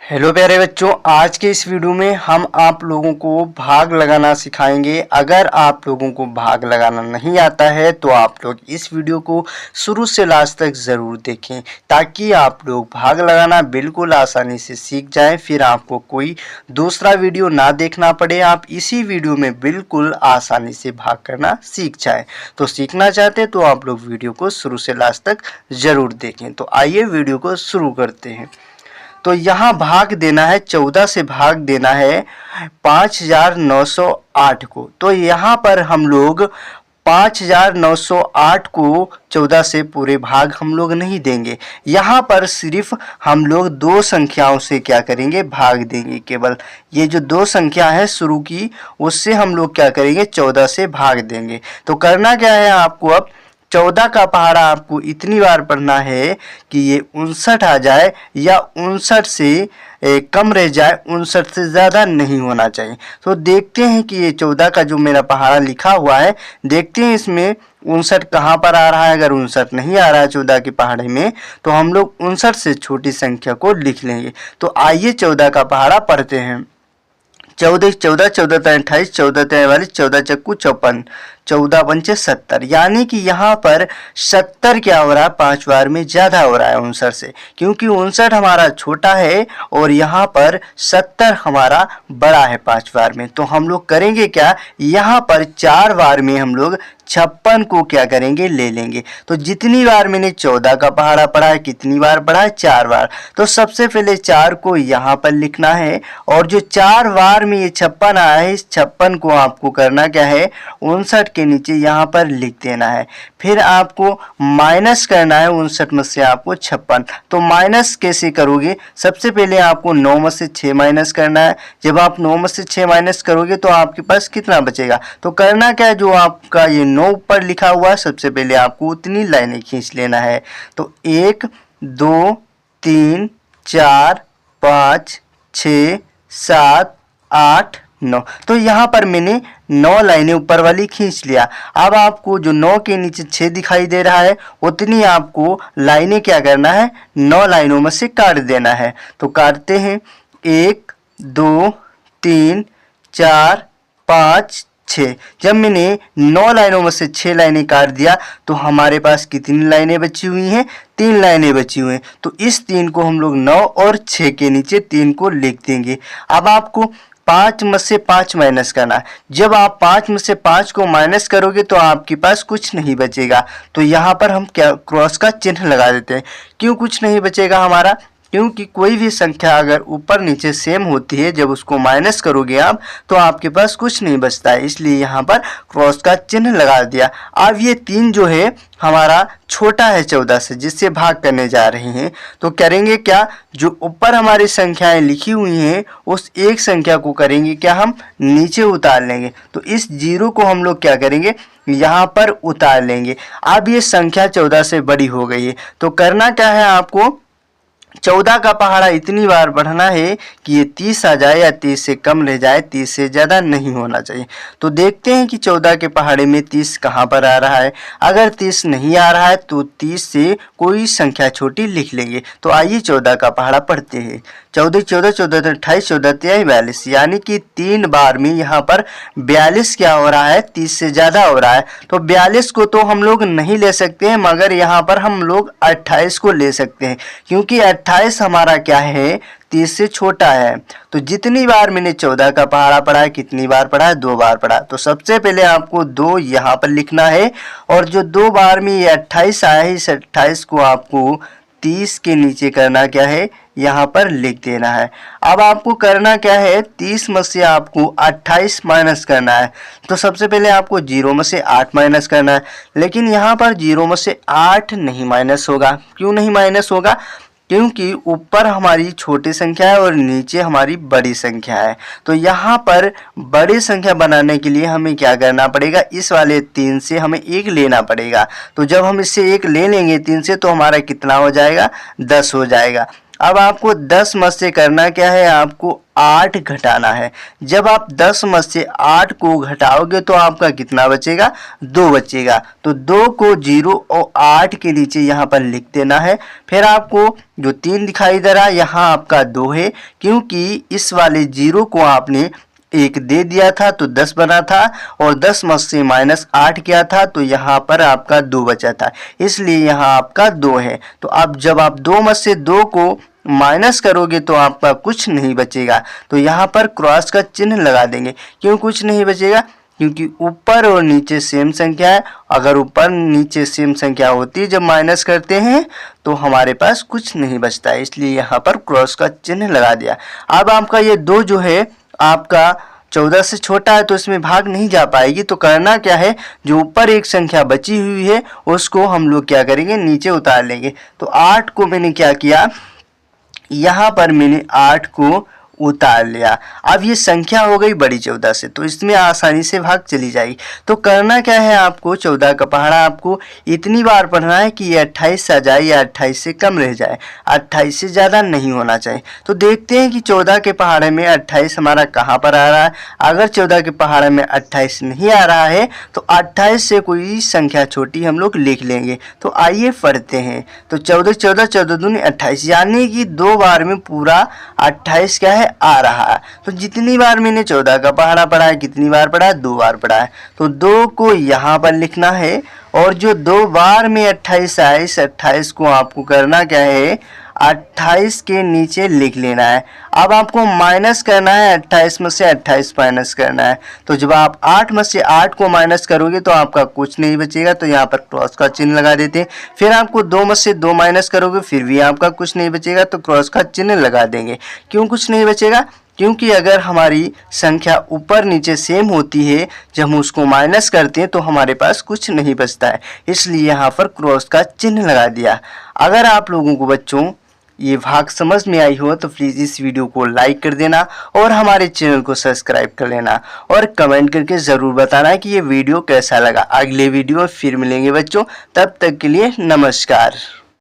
Hello प्यारे बच्चों, आज के इस वीडियो में हम आप लोगों को भाग लगाना सिखाएंगे। अगर आप लोगों को भाग लगाना नहीं आता है तो आप लोग इस वीडियो को शुरू से लास्ट तक ज़रूर देखें ताकि आप लोग भाग लगाना बिल्कुल आसानी से सीख जाएं। फिर आपको कोई दूसरा वीडियो ना देखना पड़े, आप इसी वीडियो में बिल्कुल आसानी से भाग करना सीख जाएँ। तो सीखना चाहते हैं तो आप लोग वीडियो को शुरू से लास्ट तक ज़रूर देखें। तो आइए वीडियो को शुरू करते हैं। तो यहाँ भाग देना है, 14 से भाग देना है 5908 को। तो यहाँ पर हम लोग 5908 को 14 से पूरे भाग हम लोग नहीं देंगे। यहाँ पर सिर्फ हम लोग दो संख्याओं से क्या करेंगे, भाग देंगे। केवल ये जो दो संख्या है शुरू की, उससे हम लोग क्या करेंगे, 14 से भाग देंगे। तो करना क्या है आपको, अब 14 का पहाड़ा आपको इतनी बार पढ़ना है कि ये 59 आ जाए या 59 से कम रह जाए, 59 से ज़्यादा नहीं होना चाहिए। तो देखते हैं कि ये 14 का जो मेरा पहाड़ा लिखा हुआ है, देखते हैं इसमें 59 कहाँ पर आ रहा है। अगर 59 नहीं आ रहा है 14 के पहाड़े में तो हम लोग 59 से छोटी संख्या को लिख लेंगे। तो आइए 14 का पहाड़ा पढ़ते हैं। 14 14 14 28 14 43 14 चक्कू 54 14 पंचे 70, यानी कि यहाँ पर 70 क्या हो रहा है, 5 बार में ज़्यादा हो रहा है 59 से, क्योंकि 59 हमारा छोटा है और यहाँ पर 70 हमारा बड़ा है 5 बार में। तो हम लोग करेंगे क्या, यहाँ पर 4 बार में हम लोग 56 को क्या करेंगे, ले लेंगे। तो जितनी बार मैंने 14 का पहाड़ा पढ़ा है, कितनी बार पढ़ा है, 4 बार। तो सबसे पहले 4 को यहाँ पर लिखना है और जो 4 बार में ये 56 आया है, इस 56 को आपको करना क्या है, 59 के नीचे यहाँ पर लिख देना है। फिर आपको माइनस करना है 59 में से आपको 56। तो माइनस कैसे करोगे, सबसे पहले आपको 9 में से 6 माइनस करना है। जब आप 9 में से 6 माइनस करोगे तो आपके पास कितना बचेगा। तो करना क्या है, जो आपका ये 9 ऊपर लिखा हुआ है, सबसे पहले आपको उतनी लाइनें खींच लेना है। तो 1 2 3 4 5 6 7 8 9, तो यहाँ पर मैंने 9 लाइनें ऊपर वाली खींच लिया। अब आपको जो 9 के नीचे 6 दिखाई दे रहा है, उतनी आपको लाइनें क्या करना है, 9 लाइनों में से काट देना है। तो काटते हैं, 1 2 3 4 5 6। जब मैंने 9 लाइनों में से 6 लाइनें काट दिया तो हमारे पास कितनी लाइनें बची हुई हैं, 3 लाइनें बची हुई हैं। तो इस 3 को हम लोग 9 और 6 के नीचे 3 को लिख देंगे। अब आपको 5 में से 5 माइनस करना है। जब आप 5 में से 5 को माइनस करोगे तो आपके पास कुछ नहीं बचेगा। तो यहाँ पर हम क्या क्रॉस का चिन्ह लगा देते हैं। क्यों कुछ नहीं बचेगा हमारा, क्योंकि कोई भी संख्या अगर ऊपर नीचे सेम होती है, जब उसको माइनस करोगे आप तो आपके पास कुछ नहीं बचता है, इसलिए यहाँ पर क्रॉस का चिन्ह लगा दिया। अब ये 3 जो है हमारा छोटा है 14 से, जिससे भाग करने जा रहे हैं। तो करेंगे क्या, जो ऊपर हमारी संख्याएं लिखी हुई हैं उस एक संख्या को करेंगे क्या, हम नीचे उतार लेंगे। तो इस 0 को हम लोग क्या करेंगे, यहाँ पर उतार लेंगे। अब ये संख्या 14 से बड़ी हो गई है। तो करना क्या है, आपको 14 का पहाड़ा इतनी बार बढ़ना है कि ये 30 आ जाए या 30 से कम रह जाए, 30 से ज़्यादा नहीं होना चाहिए। तो देखते हैं कि 14 के पहाड़े में 30 कहाँ पर आ रहा है। अगर 30 नहीं आ रहा है तो 30 से कोई संख्या छोटी लिख लेंगे। तो आइए 14 का पहाड़ा पढ़ते हैं। 14 14 14 28 14 43 42, यानी कि 3 बार में यहाँ पर 42 क्या हो रहा है, 30 से ज़्यादा हो रहा है। तो 42 को तो हम लोग नहीं ले सकते हैं, मगर यहाँ पर हम लोग 28 को ले सकते हैं, क्योंकि 28 हमारा क्या है, 30 से छोटा है। तो जितनी बार मैंने 14 का पहाड़ा पढ़ा है, कितनी बार पढ़ा है, 2 बार पढ़ा। तो सबसे पहले आपको 2 यहाँ पर लिखना है और जो 2 बार में ये 28 आया है, इस 28 को आपको 30 के नीचे करना क्या है, यहाँ पर लिख देना है। अब आपको करना क्या है, 30 में से आपको 28 माइनस करना है। तो सबसे पहले आपको 0 में से 8 माइनस करना है, लेकिन यहाँ पर 0 में से 8 नहीं माइनस होगा। क्यों नहीं माइनस होगा, क्योंकि ऊपर हमारी छोटी संख्या है और नीचे हमारी बड़ी संख्या है। तो यहाँ पर बड़ी संख्या बनाने के लिए हमें क्या करना पड़ेगा, इस वाले 3 से हमें 1 लेना पड़ेगा। तो जब हम इससे 1 ले लेंगे 3 से, तो हमारा कितना हो जाएगा, 10 हो जाएगा। अब आपको 10 में से करना क्या है, आपको 8 घटाना है। जब आप 10 में से 8 को घटाओगे तो आपका कितना बचेगा, 2 बचेगा। तो 2 को 0 और 8 के नीचे यहाँ पर लिख देना है। फिर आपको जो 3 दिखाई दे रहा है यहाँ आपका 2 है, क्योंकि इस वाले 0 को आपने 1 दे दिया था तो 10 बना था, और 10 में से -8 किया था तो यहाँ पर आपका 2 बचा था, इसलिए यहाँ आपका 2 है। तो अब जब आप 2 में से 2 को माइनस करोगे तो आपका कुछ नहीं बचेगा। तो यहाँ पर क्रॉस का चिन्ह लगा देंगे। क्यों कुछ नहीं बचेगा, क्योंकि ऊपर और नीचे सेम संख्या है। अगर ऊपर नीचे सेम संख्या होती है जब माइनस करते हैं तो हमारे पास कुछ नहीं बचता है, इसलिए यहाँ पर क्रॉस का चिन्ह लगा दिया। अब आपका ये 2 जो है आपका 14 से छोटा है तो इसमें भाग नहीं जा पाएगी। तो करना क्या है, जो ऊपर एक संख्या बची हुई है उसको हम लोग क्या करेंगे, नीचे उतार लेंगे। तो 8 को मैंने क्या किया, यहाँ पर मैंने 8 को उतार लिया। अब ये संख्या हो गई बड़ी 14 से, तो इसमें आसानी से भाग चली जाएगी। तो करना क्या है, आपको 14 का पहाड़ा आपको इतनी बार पढ़ना है कि ये 28 आ जाए या 28 से कम रह जाए, 28 से ज़्यादा नहीं होना चाहिए। तो देखते हैं कि 14 के पहाड़े में 28 हमारा कहाँ पर आ रहा है। अगर 14 के पहाड़े में 28 नहीं आ रहा है तो 28 से कोई संख्या छोटी हम लोग लिख लेंगे। तो आइए पढ़ते हैं। तो 14 14 14 दूनी 28, यानी कि 2 बार में पूरा 28 क्या है आ रहा है। तो जितनी बार मैंने 14 का पहाड़ा पढ़ा है, कितनी बार पढ़ा है, 2 बार पढ़ा है। तो 2 को यहाँ पर लिखना है, और जो 2 बार में 28 आए इस 28 को आपको करना क्या है, 28 के नीचे लिख लेना है। अब आपको माइनस करना है, 28 में से 28 माइनस करना है। तो जब आप 8 में से 8 को माइनस करोगे तो आपका कुछ नहीं बचेगा, तो यहाँ पर क्रॉस का चिन्ह लगा देते हैं। फिर आपको 2 में से 2 माइनस करोगे फिर भी आपका कुछ नहीं बचेगा, तो क्रॉस का चिन्ह लगा देंगे। क्यों कुछ नहीं बचेगा, क्योंकि अगर हमारी संख्या ऊपर नीचे सेम होती है, जब हम उसको माइनस करते हैं तो हमारे पास कुछ नहीं बचता है, इसलिए यहाँ पर क्रॉस का चिन्ह लगा दिया। अगर आप लोगों को बच्चों ये भाग समझ में आई हो तो प्लीज़ इस वीडियो को लाइक कर देना और हमारे चैनल को सब्सक्राइब कर लेना, और कमेंट करके ज़रूर बताना कि ये वीडियो कैसा लगा। अगले वीडियो में फिर मिलेंगे बच्चों, तब तक के लिए नमस्कार।